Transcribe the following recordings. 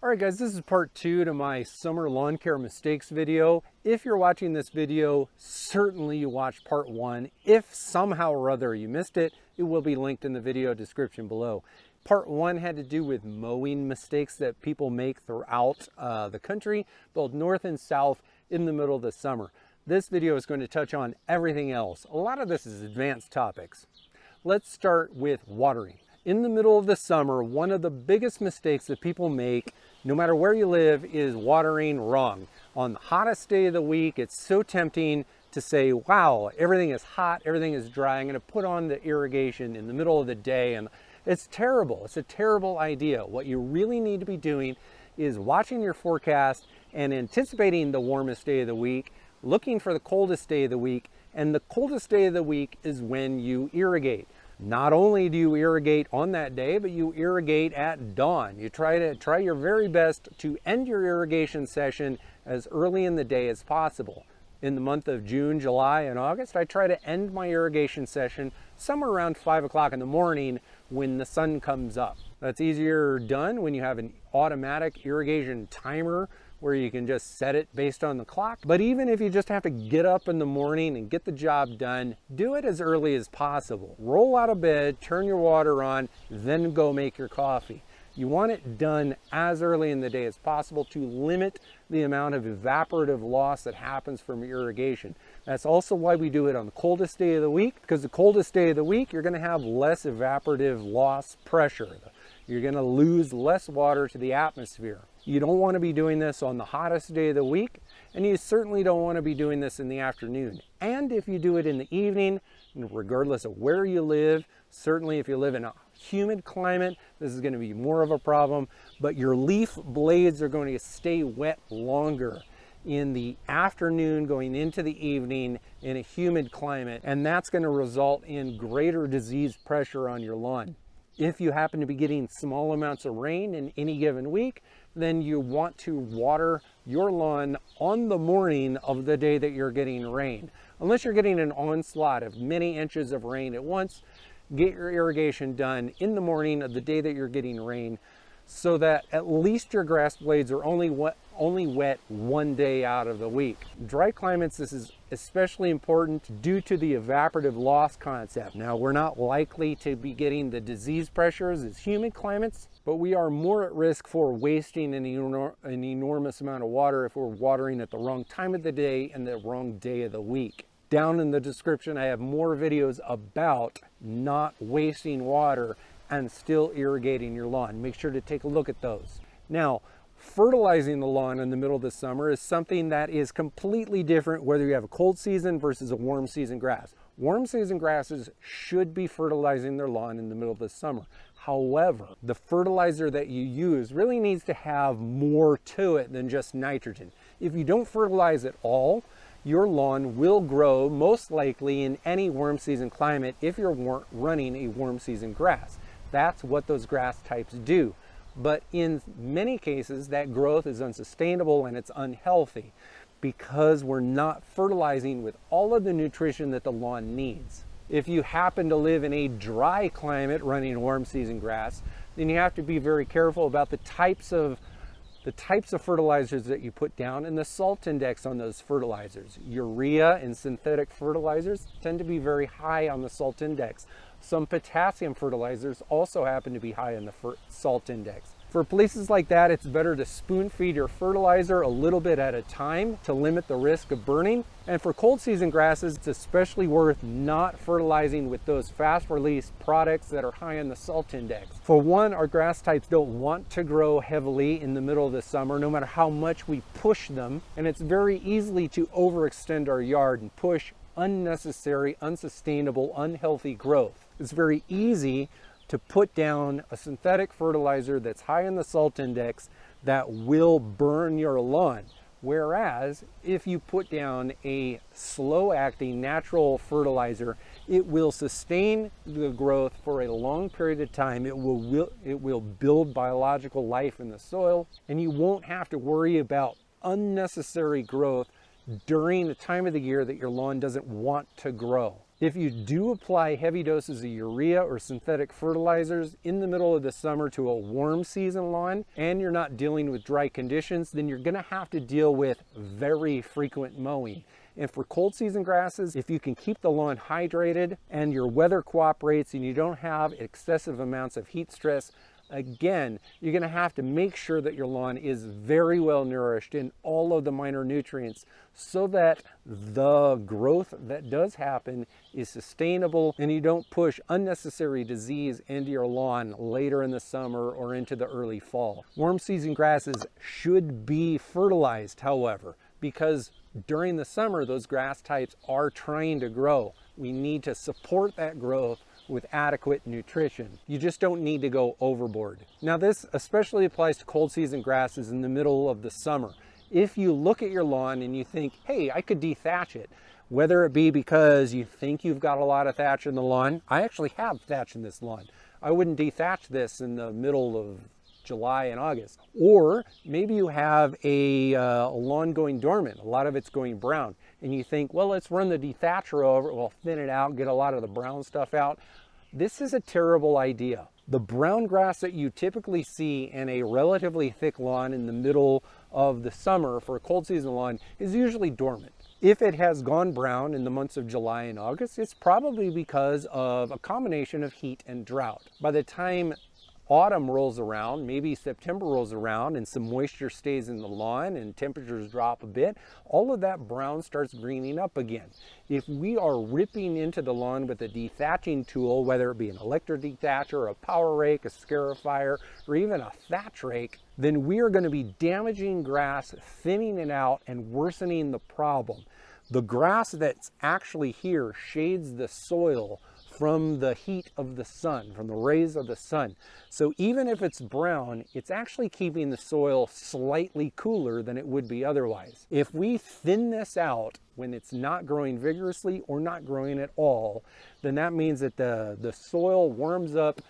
All right guys, this is part 2 to my summer lawn care mistakes video. If you're watching this video, certainly you watched part 1. If somehow or other you missed it, it will be linked in the video description below. Part 1 had to do with mowing mistakes that people make throughout the country, both north and south in the middle of the summer. This video is going to touch on everything else. A lot of this is advanced topics. Let's start with watering. In the middle of the summer, one of the biggest mistakes that people make, no matter where you live, is watering wrong. On the hottest day of the week, it's so tempting to say, wow, everything is hot, everything is dry. I'm going to put on the irrigation in the middle of the day, and it's terrible. It's a terrible idea. What you really need to be doing is watching your forecast and anticipating the warmest day of the week, looking for the coldest day of the week, and the coldest day of the week is when you irrigate. Not only do you irrigate on that day, but you irrigate at dawn. You try your very best to end your irrigation session as early in the day as possible. In the month of June, July, and August, I try to end my irrigation session somewhere around 5 o'clock in the morning when the sun comes up. That's easier done when you have an automatic irrigation timer where you can just set it based on the clock. But even if you just have to get up in the morning and get the job done, do it as early as possible. Roll out of bed, turn your water on, then go make your coffee. You want it done as early in the day as possible to limit the amount of evaporative loss that happens from irrigation. That's also why we do it on the coldest day of the week, because the coldest day of the week, you're gonna have less evaporative loss pressure. You're gonna lose less water to the atmosphere. You don't want to be doing this on the hottest day of the week, and you certainly don't want to be doing this in the afternoon. And if you do it in the evening, regardless of where you live, certainly if you live in a humid climate, this is going to be more of a problem, but your leaf blades are going to stay wet longer in the afternoon going into the evening in a humid climate, and that's going to result in greater disease pressure on your lawn. If you happen to be getting small amounts of rain in any given week, then you want to water your lawn on the morning of the day that you're getting rain. Unless you're getting an onslaught of many inches of rain at once, get your irrigation done in the morning of the day that you're getting rain, so that at least your grass blades are only wet one day out of the week. Dry climates, this is especially important due to the evaporative loss concept. Now, we're not likely to be getting the disease pressures as humid climates, but we are more at risk for wasting an enormous amount of water if we're watering at the wrong time of the day and the wrong day of the week. Down in the description, I have more videos about not wasting water and still irrigating your lawn. Make sure to take a look at those. Now, fertilizing the lawn in the middle of the summer is something that is completely different whether you have a cold season versus a warm season grass. Warm season grasses should be fertilizing their lawn in the middle of the summer. However, the fertilizer that you use really needs to have more to it than just nitrogen. If you don't fertilize at all, your lawn will grow most likely in any warm season climate if you're running a warm season grass. That's what those grass types do. But in many cases, that growth is unsustainable and it's unhealthy because we're not fertilizing with all of the nutrition that the lawn needs. If you happen to live in a dry climate running warm season grass, then you have to be very careful about the types of fertilizers that you put down and the salt index on those fertilizers. Urea and synthetic fertilizers tend to be very high on the salt index. Some potassium fertilizers also happen to be high on the salt index. For places like that, it's better to spoon feed your fertilizer a little bit at a time to limit the risk of burning. And for cold season grasses, it's especially worth not fertilizing with those fast release products that are high on the salt index. For one, our grass types don't want to grow heavily in the middle of the summer, no matter how much we push them. And it's very easy to overextend our yard and push unnecessary, unsustainable, unhealthy growth. It's very easy to put down a synthetic fertilizer that's high in the salt index that will burn your lawn. Whereas if you put down a slow-acting natural fertilizer, it will sustain the growth for a long period of time. It will build biological life in the soil, and you won't have to worry about unnecessary growth during the time of the year that your lawn doesn't want to grow. If you do apply heavy doses of urea or synthetic fertilizers in the middle of the summer to a warm season lawn and you're not dealing with dry conditions, then you're going to have to deal with very frequent mowing. And for cold season grasses, if you can keep the lawn hydrated and your weather cooperates and you don't have excessive amounts of heat stress, again, you're going to have to make sure that your lawn is very well nourished in all of the minor nutrients so that the growth that does happen is sustainable and you don't push unnecessary disease into your lawn later in the summer or into the early fall. Warm season grasses should be fertilized, however, because during the summer those grass types are trying to grow. We need to support that growth with adequate nutrition. You just don't need to go overboard. Now this especially applies to cold season grasses in the middle of the summer. If you look at your lawn and you think, hey, I could dethatch it, whether it be because you think you've got a lot of thatch in the lawn. I actually have thatch in this lawn. I wouldn't dethatch this in the middle of July and August. Or maybe you have a lawn going dormant, a lot of it's going brown, and you think, well, let's run the dethatcher over it, we'll thin it out, get a lot of the brown stuff out. This is a terrible idea. The brown grass that you typically see in a relatively thick lawn in the middle of the summer for a cold season lawn is usually dormant. If it has gone brown in the months of July and August, it's probably because of a combination of heat and drought. By the time autumn rolls around, maybe September rolls around and some moisture stays in the lawn and temperatures drop a bit, all of that brown starts greening up again. If we are ripping into the lawn with a dethatching tool, whether it be an electric dethatcher, a power rake, a scarifier, or even a thatch rake, then we are going to be damaging grass, thinning it out, and worsening the problem. The grass that's actually here shades the soil from the heat of the sun, from the rays of the sun. So even if it's brown, it's actually keeping the soil slightly cooler than it would be otherwise. If we thin this out when it's not growing vigorously or not growing at all, then that means that the soil warms up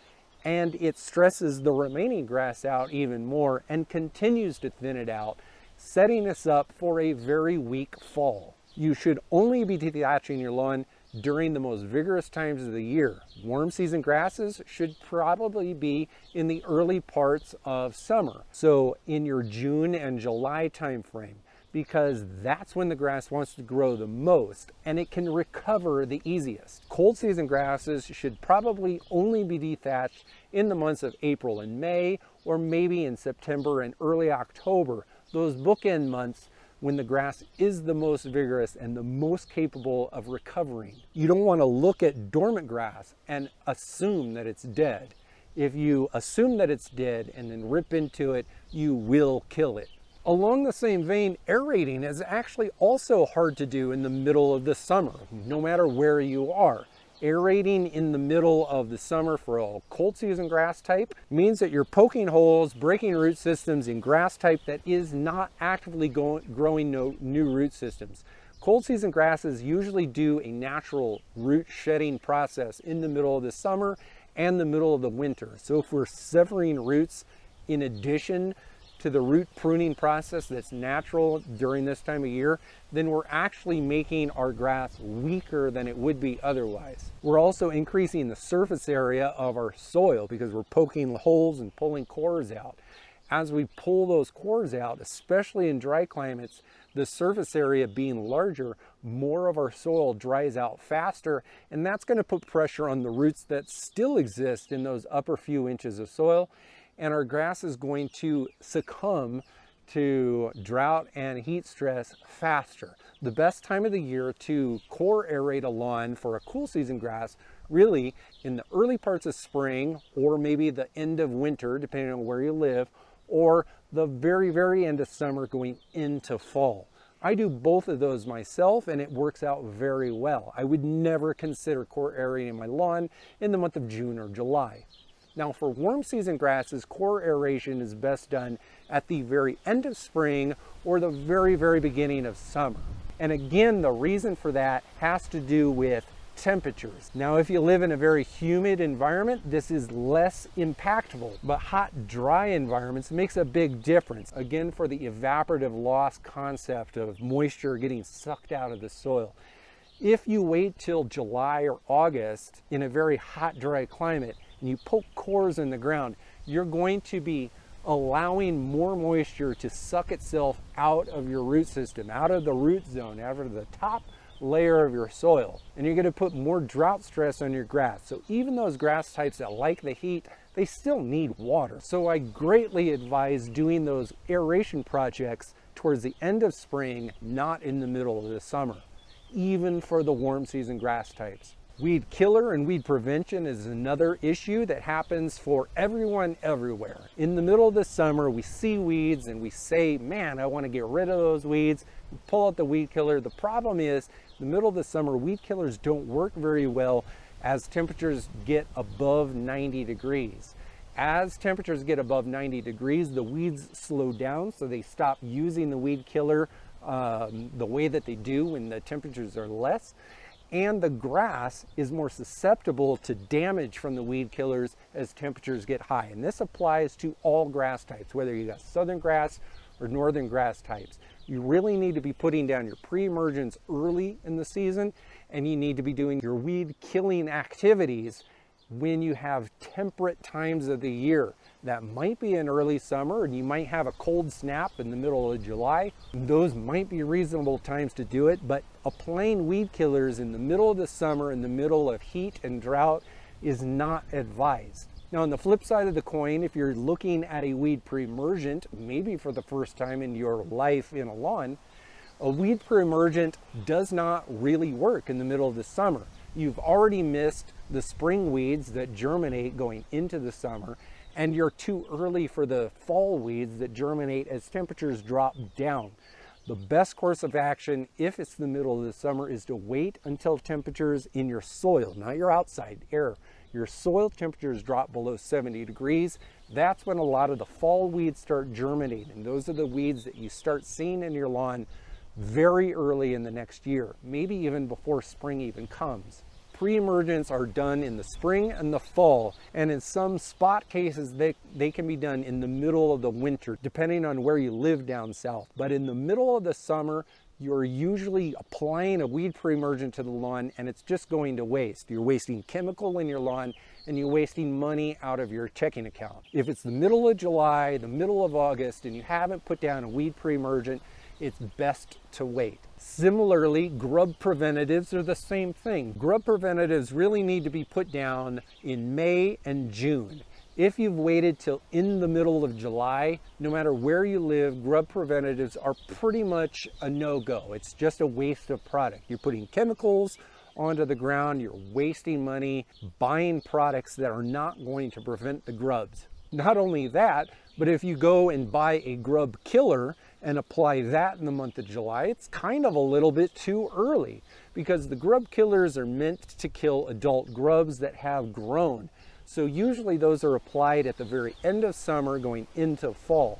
and it stresses the remaining grass out even more and continues to thin it out, setting us up for a very weak fall. You should only be dethatching your lawn during the most vigorous times of the year. Warm season grasses should probably be in the early parts of summer. So in your June and July time frame, because that's when the grass wants to grow the most and it can recover the easiest. Cold season grasses should probably only be dethatched in the months of April and May, or maybe in September and early October, those bookend months when the grass is the most vigorous and the most capable of recovering. You don't want to look at dormant grass and assume that it's dead. If you assume that it's dead and then rip into it, you will kill it. Along the same vein, aerating is actually also hard to do in the middle of the summer, no matter where you are. Aerating in the middle of the summer for a cold season grass type means that you're poking holes, breaking root systems in grass type that is not actively growing new root systems. Cold season grasses usually do a natural root shedding process in the middle of the summer and the middle of the winter. So if we're severing roots in addition to the root pruning process that's natural during this time of year, then we're actually making our grass weaker than it would be otherwise. We're also increasing the surface area of our soil because we're poking holes and pulling cores out. As we pull those cores out, especially in dry climates, the surface area being larger, more of our soil dries out faster, and that's going to put pressure on the roots that still exist in those upper few inches of soil, and our grass is going to succumb to drought and heat stress faster. The best time of the year to core aerate a lawn for a cool season grass, really in the early parts of spring, or maybe the end of winter, depending on where you live, or the very, very end of summer going into fall. I do both of those myself and it works out very well. I would never consider core aerating my lawn in the month of June or July. Now for warm season grasses, core aeration is best done at the very end of spring or the very, very beginning of summer. And again, the reason for that has to do with temperatures. Now, if you live in a very humid environment, this is less impactful, but hot, dry environments makes a big difference. Again, for the evaporative loss concept of moisture getting sucked out of the soil. If you wait till July or August in a very hot, dry climate and you poke cores in the ground, you're going to be allowing more moisture to suck itself out of your root system, out of the root zone, out of the top layer of your soil. And you're going to put more drought stress on your grass. So even those grass types that like the heat, they still need water. So I greatly advise doing those aeration projects towards the end of spring, not in the middle of the summer, even for the warm season grass types. Weed killer and weed prevention is another issue that happens for everyone everywhere. In the middle of the summer, we see weeds and we say, man, I want to get rid of those weeds. We pull out the weed killer. The problem is, in the middle of the summer, weed killers don't work very well as temperatures get above 90 degrees. As temperatures get above 90 degrees, the weeds slow down, so they stop using the weed killer the way that they do when the temperatures are less. And the grass is more susceptible to damage from the weed killers as temperatures get high. And this applies to all grass types, whether you got southern grass or northern grass types. You really need to be putting down your pre-emergence early in the season, and you need to be doing your weed killing activities when you have temperate times of the year. That might be in early summer, and you might have a cold snap in the middle of July. Those might be reasonable times to do it, but applying weed killers in the middle of the summer, in the middle of heat and drought, is not advised. Now, on the flip side of the coin, if you're looking at a weed pre-emergent, maybe for the first time in your life in a lawn, a weed pre-emergent does not really work in the middle of the summer. You've already missed the spring weeds that germinate going into the summer, and you're too early for the fall weeds that germinate as temperatures drop down. The best course of action, if it's the middle of the summer, is to wait until temperatures in your soil, not your outside air, your soil temperatures drop below 70 degrees. That's when a lot of the fall weeds start germinating. Those are the weeds that you start seeing in your lawn very early in the next year, maybe even before spring even comes. Pre-emergents are done in the spring and the fall, and in some spot cases they can be done in the middle of the winter, depending on where you live down south. But in the middle of the summer, you're usually applying a weed pre-emergent to the lawn, and it's just going to waste. You're wasting chemical in your lawn, and you're wasting money out of your checking account. If it's the middle of July, the middle of August, and you haven't put down a weed pre-emergent, it's best to wait. Similarly, grub preventatives are the same thing. Grub preventatives really need to be put down in May and June. If you've waited till in the middle of July, no matter where you live, grub preventatives are pretty much a no-go. It's just a waste of product. You're putting chemicals onto the ground, you're wasting money buying products that are not going to prevent the grubs. Not only that, but if you go and buy a grub killer and apply that in the month of July, it's kind of a little bit too early, because the grub killers are meant to kill adult grubs that have grown. So usually those are applied at the very end of summer going into fall.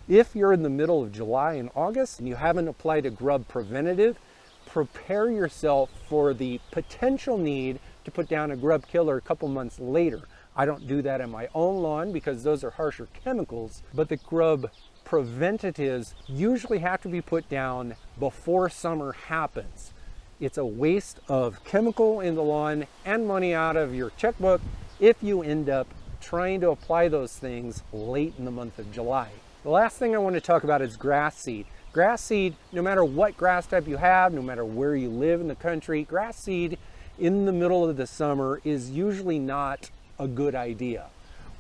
If you're in the middle of July and August and you haven't applied a grub preventative, prepare yourself for the potential need to put down a grub killer a couple months later. I don't do that on my own lawn because those are harsher chemicals, but the grub preventatives usually have to be put down before summer happens. It's a waste of chemical in the lawn and money out of your checkbook if you end up trying to apply those things late in the month of July. The last thing I want to talk about is grass seed. Grass seed, no matter what grass type you have, no matter where you live in the country, grass seed in the middle of the summer is usually not a good idea.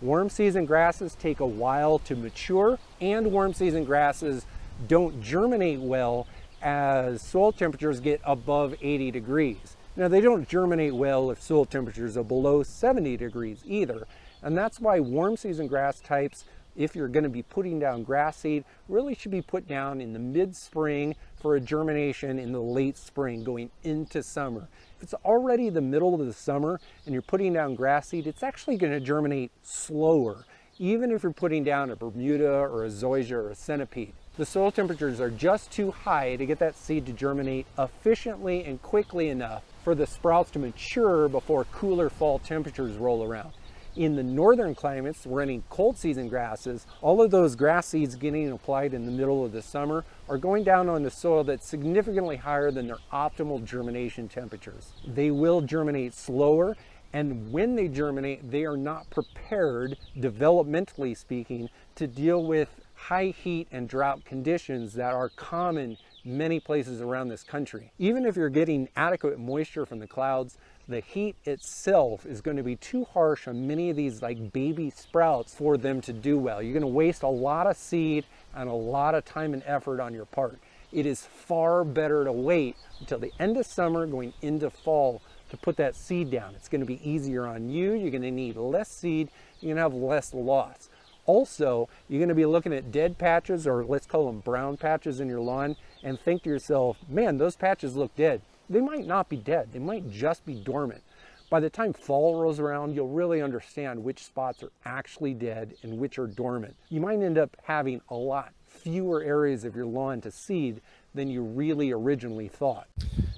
Warm season grasses take a while to mature, and warm season grasses don't germinate well as soil temperatures get above 80 degrees. Now, they don't germinate well if soil temperatures are below 70 degrees either, and that's why warm season grass types, if you're going to be putting down grass seed, really should be put down in the mid-spring for a germination in the late spring going into summer. If it's already the middle of the summer and you're putting down grass seed, it's actually going to germinate slower, even if you're putting down a Bermuda or a zoysia or a centipede. The soil temperatures are just too high to get that seed to germinate efficiently and quickly enough for the sprouts to mature before cooler fall temperatures roll around. In the northern climates, running cold season grasses, all of those grass seeds getting applied in the middle of the summer are going down on the soil that's significantly higher than their optimal germination temperatures. They will germinate slower, and when they germinate, they are not prepared, developmentally speaking, to deal with high heat and drought conditions that are common many places around this country. Even if you're getting adequate moisture from the clouds, the heat itself is going to be too harsh on many of these like baby sprouts for them to do well. You're going to waste a lot of seed and a lot of time and effort on your part. It is far better to wait until the end of summer going into fall to put that seed down. It's going to be easier on you. You're going to need less seed. You're going to have less loss. Also, you're going to be looking at dead patches, or let's call them brown patches in your lawn, and think to yourself, man, those patches look dead. They might not be dead. They might just be dormant. By the time fall rolls around, you'll really understand which spots are actually dead and which are dormant. You might end up having a lot fewer areas of your lawn to seed than you really originally thought.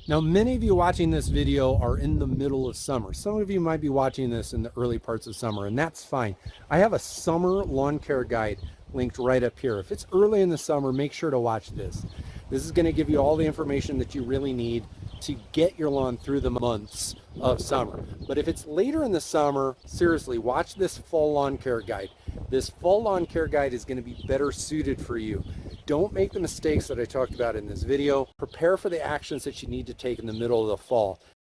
Now, many of you watching this video are in the middle of summer. Some of you might be watching this in the early parts of summer, and that's fine. I have a summer lawn care guide linked right up here. If it's early in the summer, make sure to watch this. This is going to give you all the information that you really need to get your lawn through the months of summer. But if it's later in the summer, seriously, watch this fall lawn care guide. This fall lawn care guide is going to be better suited for you. Don't make the mistakes that I talked about in this video. Prepare for the actions that you need to take in the middle of the fall.